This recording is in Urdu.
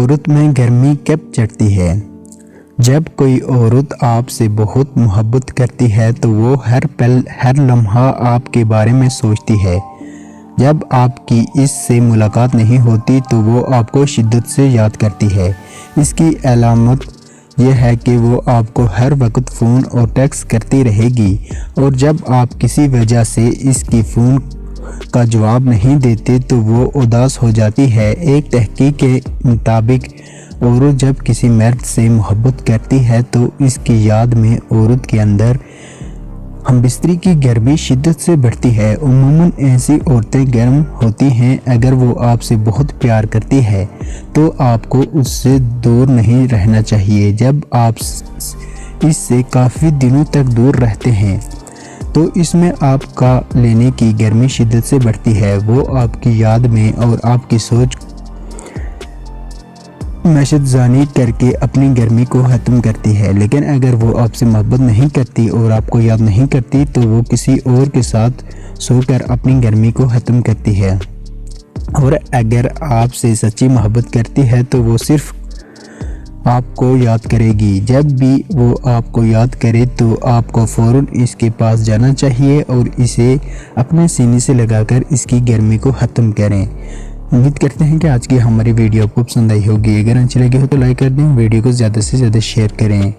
عورت میں گرمی کب چڑھتی ہے؟ جب کوئی عورت آپ سے بہت محبت کرتی ہے تو وہ ہر پل ہر لمحہ آپ کے بارے میں سوچتی ہے۔ جب آپ کی اس سے ملاقات نہیں ہوتی تو وہ آپ کو شدت سے یاد کرتی ہے۔ اس کی علامت یہ ہے کہ وہ آپ کو ہر وقت فون اور ٹیکسٹ کرتی رہے گی، اور جب آپ کسی وجہ سے اس کی فون کا جواب نہیں دیتے تو وہ اداس ہو جاتی ہے۔ ایک تحقیق کے مطابق عورت جب کسی مرد سے محبت کرتی ہے تو اس کی یاد میں عورت کے اندر ہم بستری کی گرمی شدت سے بڑھتی ہے۔ عموماً ایسی عورتیں گرم ہوتی ہیں۔ اگر وہ آپ سے بہت پیار کرتی ہے تو آپ کو اس سے دور نہیں رہنا چاہیے۔ جب آپ اس سے کافی دنوں تک دور رہتے ہیں تو اس میں آپ کا لینے کی گرمی شدت سے بڑھتی ہے۔ وہ آپ کی یاد میں اور آپ کی سوچ مشتزانی کر کے اپنی گرمی کو ختم کرتی ہے، لیکن اگر وہ آپ سے محبت نہیں کرتی اور آپ کو یاد نہیں کرتی تو وہ کسی اور کے ساتھ سو کر اپنی گرمی کو ختم کرتی ہے۔ اور اگر آپ سے سچی محبت کرتی ہے تو وہ صرف آپ کو یاد کرے گی۔ جب بھی وہ آپ کو یاد کرے تو آپ کو فوراً اس کے پاس جانا چاہیے اور اسے اپنے سینے سے لگا کر اس کی گرمی کو ختم کریں۔ امید کرتے ہیں کہ آج کی ہماری ویڈیو آپ کو پسند آئی ہوگی۔ اگر اچھی لگی ہو تو لائک کر دیں، ویڈیو کو زیادہ سے زیادہ شیئر کریں۔